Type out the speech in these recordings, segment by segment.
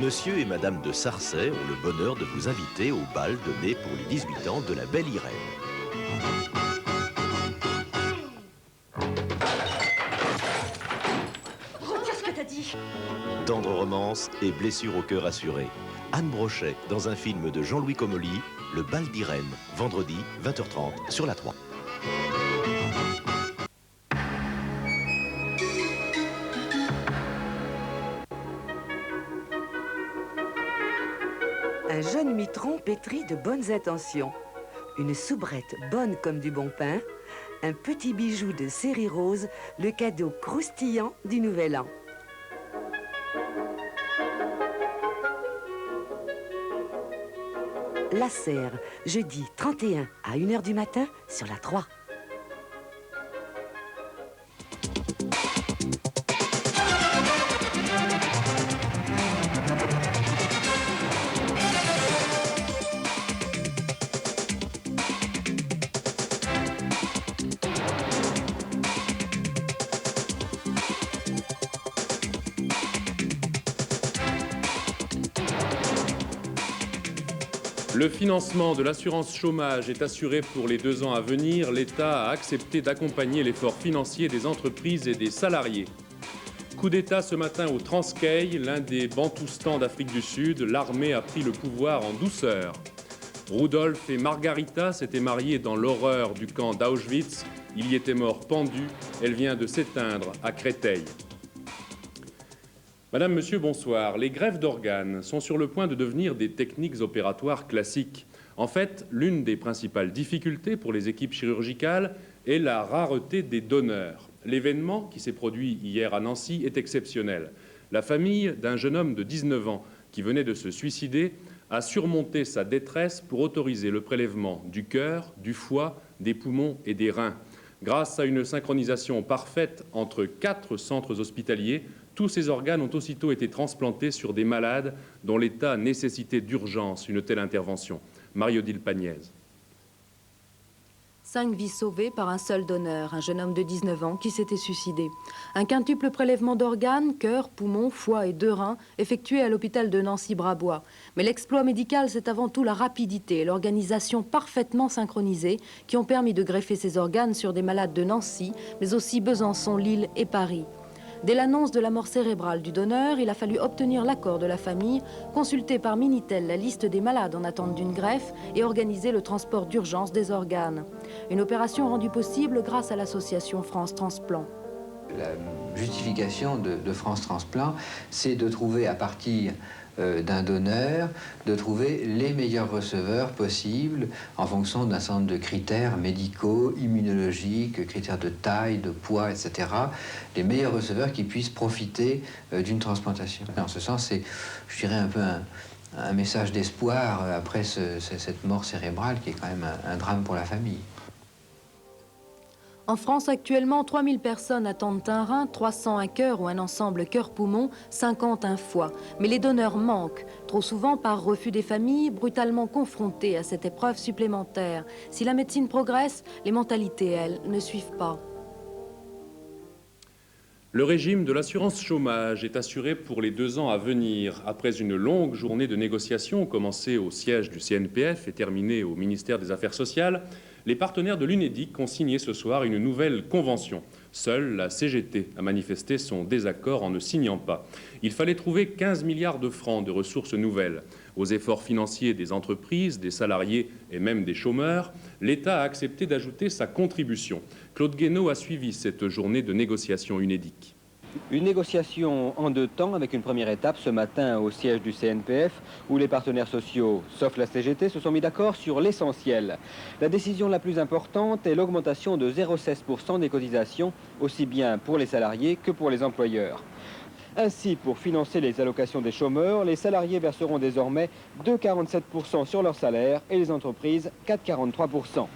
Monsieur et Madame de Sarcey ont le bonheur de vous inviter au bal donné pour les 18 ans de la belle Irène. Retire ce que t'as dit. Tendre romance et blessure au cœur assuré. Anne Brochet dans un film de Jean-Louis Comolli, Le bal d'Irène, vendredi 20h30 sur la 3. Un jeune mitron pétri de bonnes intentions. Une soubrette bonne comme du bon pain. Un petit bijou de série rose, le cadeau croustillant du Nouvel An. La Serre, jeudi 31 à 1h du matin sur la 3. Le financement de l'assurance chômage est assuré pour les 2 ans à venir. L'État a accepté d'accompagner l'effort financier des entreprises et des salariés. Coup d'État ce matin au Transkei, l'un des Bantoustans d'Afrique du Sud. L'armée a pris le pouvoir en douceur. Rudolf et Margarita s'étaient mariés dans l'horreur du camp d'Auschwitz. Il y était mort pendu. Elle vient de s'éteindre à Créteil. Madame, Monsieur, bonsoir. Les greffes d'organes sont sur le point de devenir des techniques opératoires classiques. En fait, l'une des principales difficultés pour les équipes chirurgicales est la rareté des donneurs. L'événement qui s'est produit hier à Nancy est exceptionnel. La famille d'un jeune homme de 19 ans qui venait de se suicider a surmonté sa détresse pour autoriser le prélèvement du cœur, du foie, des poumons et des reins. Grâce à une synchronisation parfaite entre 4 centres hospitaliers, tous ces organes ont aussitôt été transplantés sur des malades dont l'état nécessitait d'urgence une telle intervention. Marie-Odile Pagnès. 5 vies sauvées par un seul donneur, un jeune homme de 19 ans qui s'était suicidé. Un quintuple prélèvement d'organes, cœur, poumons, foie et 2 reins, effectué à l'hôpital de Nancy-Brabois. Mais l'exploit médical, c'est avant tout la rapidité et l'organisation parfaitement synchronisée qui ont permis de greffer ces organes sur des malades de Nancy, mais aussi Besançon, Lille et Paris. Dès l'annonce de la mort cérébrale du donneur, il a fallu obtenir l'accord de la famille, consulter par Minitel la liste des malades en attente d'une greffe et organiser le transport d'urgence des organes. Une opération rendue possible grâce à l'association France Transplant. La justification de France Transplant, c'est de trouver à partir d'un donneur, de trouver les meilleurs receveurs possibles en fonction d'un certain nombre de critères médicaux, immunologiques, critères de taille, de poids, etc. Les meilleurs receveurs qui puissent profiter d'une transplantation. En ce sens, c'est, je dirais, un peu un message d'espoir après cette mort cérébrale qui est quand même un drame pour la famille. En France, actuellement, 3000 personnes attendent un rein, 300 un cœur ou un ensemble cœur-poumon, 50 un foie. Mais les donneurs manquent, trop souvent par refus des familles, brutalement confrontées à cette épreuve supplémentaire. Si la médecine progresse, les mentalités, elles, ne suivent pas. Le régime de l'assurance chômage est assuré pour les 2 ans à venir. Après une longue journée de négociations commencée au siège du CNPF et terminée au ministère des Affaires sociales, les partenaires de l'UNEDIC ont signé ce soir une nouvelle convention. Seule la CGT a manifesté son désaccord en ne signant pas. Il fallait trouver 15 milliards de francs de ressources nouvelles. Aux efforts financiers des entreprises, des salariés et même des chômeurs, l'État a accepté d'ajouter sa contribution. Claude Guénaud a suivi cette journée de négociation UNEDIC. Une négociation en 2 temps avec une première étape ce matin au siège du CNPF où les partenaires sociaux, sauf la CGT, se sont mis d'accord sur l'essentiel. La décision la plus importante est l'augmentation de 0,16% des cotisations, aussi bien pour les salariés que pour les employeurs. Ainsi, pour financer les allocations des chômeurs, les salariés verseront désormais 2,47% sur leur salaire et les entreprises 4,43%.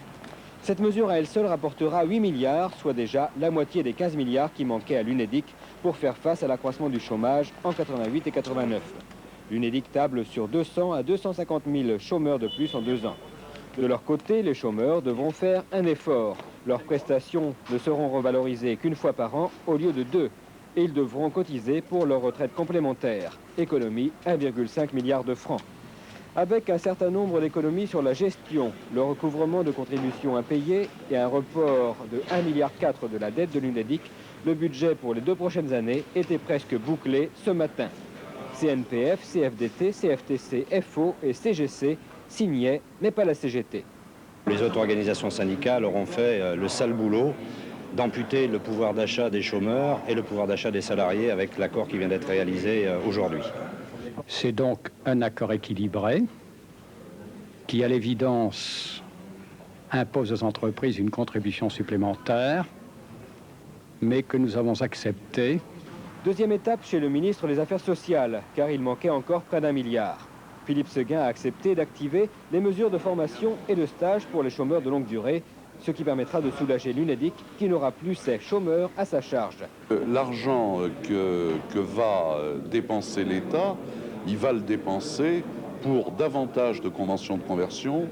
Cette mesure à elle seule rapportera 8 milliards, soit déjà la moitié des 15 milliards qui manquaient à l'UNEDIC pour faire face à l'accroissement du chômage en 88 et 89. L'UNEDIC table sur 200 à 250 000 chômeurs de plus en 2 ans. De leur côté, les chômeurs devront faire un effort. Leurs prestations ne seront revalorisées qu'une fois par an au lieu de 2. et ils devront cotiser pour leur retraite complémentaire. Économie, 1,5 milliard de francs. Avec un certain nombre d'économies sur la gestion, le recouvrement de contributions impayées et un report de 1,4 milliard de la dette de l'UNEDIC, le budget pour les 2 prochaines années était presque bouclé ce matin. CNPF, CFDT, CFTC, FO et CGC signaient, mais pas la CGT. Les auto-organisations syndicales auront fait le sale boulot d'amputer le pouvoir d'achat des chômeurs et le pouvoir d'achat des salariés avec l'accord qui vient d'être réalisé aujourd'hui. C'est donc un accord équilibré qui, à l'évidence, impose aux entreprises une contribution supplémentaire, mais que nous avons accepté. Deuxième étape chez le ministre des Affaires sociales, car il manquait encore près d'1 milliard. Philippe Séguin a accepté d'activer les mesures de formation et de stage pour les chômeurs de longue durée, ce qui permettra de soulager l'UNEDIC qui n'aura plus ses chômeurs à sa charge. L'argent que va dépenser l'État, il va le dépenser pour davantage de conventions de conversion,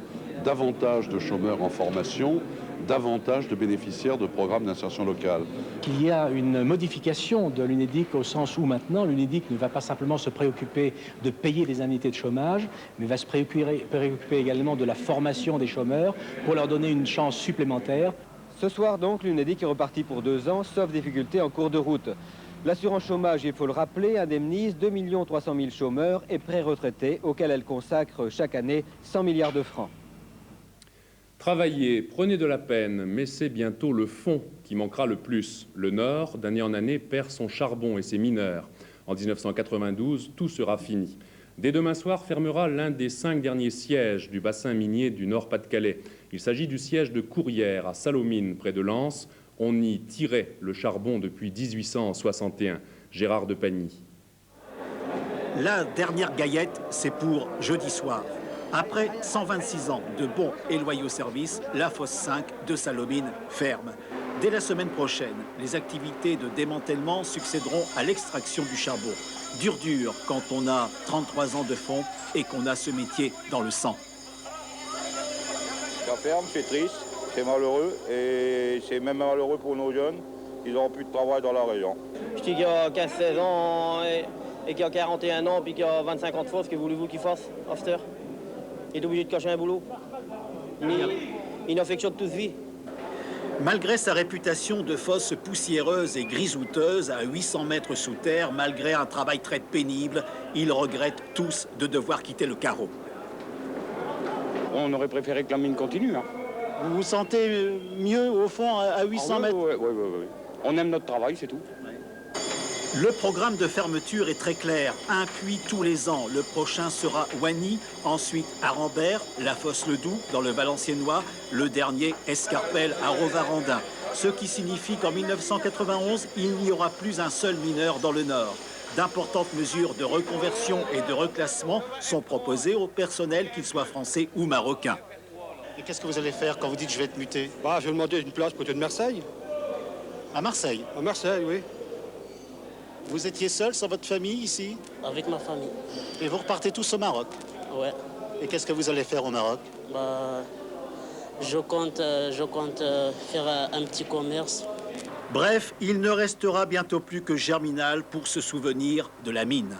davantage de chômeurs en formation, davantage de bénéficiaires de programmes d'insertion locale. Il y a une modification de l'UNEDIC au sens où maintenant l'UNEDIC ne va pas simplement se préoccuper de payer les indemnités de chômage, mais va se préoccuper également de la formation des chômeurs pour leur donner une chance supplémentaire. Ce soir donc, l'UNEDIC est reparti pour 2 ans, sauf difficultés en cours de route. L'assurance chômage, il faut le rappeler, indemnise 2 300 000 chômeurs et pré-retraités auxquels elle consacre chaque année 100 milliards de francs. Travaillez, prenez de la peine, mais c'est bientôt le fond qui manquera le plus. Le Nord, d'année en année, perd son charbon et ses mineurs. En 1992, tout sera fini. Dès demain soir fermera l'un des 5 derniers sièges du bassin minier du Nord-Pas-de-Calais. Il s'agit du siège de Courrières, à Salomine, près de Lens. On y tirait le charbon depuis 1861. Gérard de Pagny. La dernière gaillette, c'est pour jeudi soir. Après 126 ans de bons et loyaux services, la fosse 5 de Salomine ferme. Dès la semaine prochaine, les activités de démantèlement succéderont à l'extraction du charbon. Dur quand on a 33 ans de fond et qu'on a ce métier dans le sang. Ça ferme, c'est triste, c'est malheureux et c'est même malheureux pour nos jeunes. Ils n'auront plus de travail dans la région. Je dis qu'il y a 15-16 ans et qu'il y a 41 ans puis qu'il y a 25 ans de force, que voulez-vous qu'il fasse, after? Il est obligé de cacher un boulot. Une affection de toute vie. Malgré sa réputation de fosse poussiéreuse et grisouteuse à 800 mètres sous terre, malgré un travail très pénible, ils regrettent tous de devoir quitter le carreau. On aurait préféré que la mine continue. Hein. Vous vous sentez mieux au fond à 800 mètres? Oui. On aime notre travail, c'est tout. Le programme de fermeture est très clair. Un puits tous les ans. Le prochain sera Wany, ensuite Arambert, la fosse Le Doubs dans le Valenciennois, le dernier Escarpelle à Rovarandin. Ce qui signifie qu'en 1991, il n'y aura plus un seul mineur dans le Nord. D'importantes mesures de reconversion et de reclassement sont proposées au personnel, qu'il soit français ou marocain. Et qu'est-ce que vous allez faire quand vous dites je vais être muté? Je vais demander une place côté de Marseille. À Marseille? À Marseille, oui. Vous étiez seul sans votre famille ici? Avec ma famille. Et vous repartez tous au Maroc? Ouais. Et qu'est-ce que vous allez faire au Maroc? Je compte faire un petit commerce. Bref, il ne restera bientôt plus que Germinal pour se souvenir de la mine.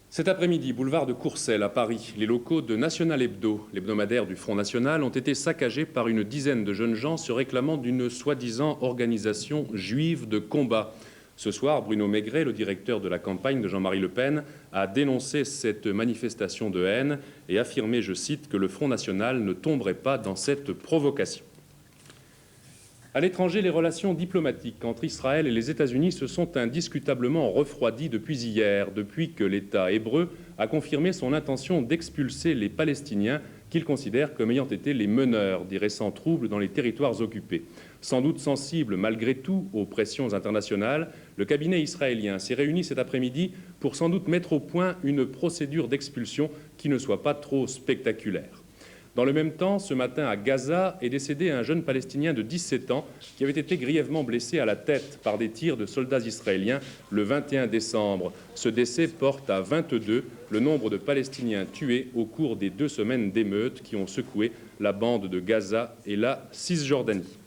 Cet après-midi, boulevard de Courcelles à Paris, les locaux de National Hebdo, l'hebdomadaire du Front National, ont été saccagés par une dizaine de jeunes gens se réclamant d'une soi-disant organisation juive de combat. Ce soir, Bruno Maigret, le directeur de la campagne de Jean-Marie Le Pen, a dénoncé cette manifestation de haine et affirmé, je cite, que le Front National ne tomberait pas dans cette provocation. À l'étranger, les relations diplomatiques entre Israël et les États-Unis se sont indiscutablement refroidies depuis hier, depuis que l'État hébreu a confirmé son intention d'expulser les Palestiniens qu'il considère comme ayant été les meneurs des récents troubles dans les territoires occupés. Sans doute sensible malgré tout aux pressions internationales, le cabinet israélien s'est réuni cet après-midi pour sans doute mettre au point une procédure d'expulsion qui ne soit pas trop spectaculaire. Dans le même temps, ce matin à Gaza est décédé un jeune Palestinien de 17 ans qui avait été grièvement blessé à la tête par des tirs de soldats israéliens le 21 décembre. Ce décès porte à 22 le nombre de Palestiniens tués au cours des 2 semaines d'émeutes qui ont secoué la bande de Gaza et la Cisjordanie.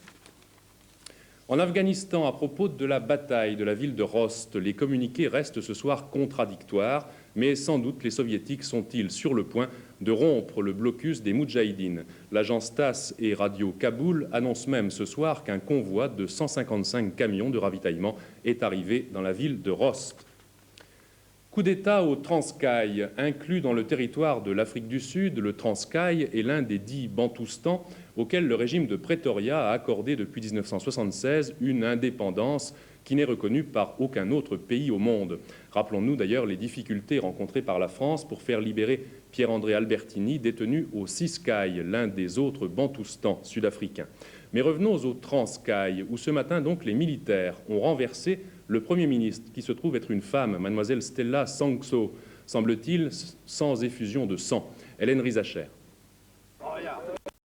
En Afghanistan, à propos de la bataille de la ville de Rost, les communiqués restent ce soir contradictoires, mais sans doute les soviétiques sont-ils sur le point de rompre le blocus des Moudjahidines. L'agence TASS et Radio Kaboul annoncent même ce soir qu'un convoi de 155 camions de ravitaillement est arrivé dans la ville de Rost. Coup d'État au Transkaï. Inclus dans le territoire de l'Afrique du Sud, le Transkaï est l'un des 10 Bantoustans auxquels le régime de Pretoria a accordé depuis 1976 une indépendance qui n'est reconnue par aucun autre pays au monde. Rappelons-nous d'ailleurs les difficultés rencontrées par la France pour faire libérer Pierre-André Albertini, détenu au Ciskaï, l'un des autres Bantoustans sud-africains. Mais revenons au Transkaï, où ce matin donc les militaires ont renversé le Premier ministre, qui se trouve être une femme, mademoiselle Stella Sangso, semble-t-il sans effusion de sang. Hélène Rizacher.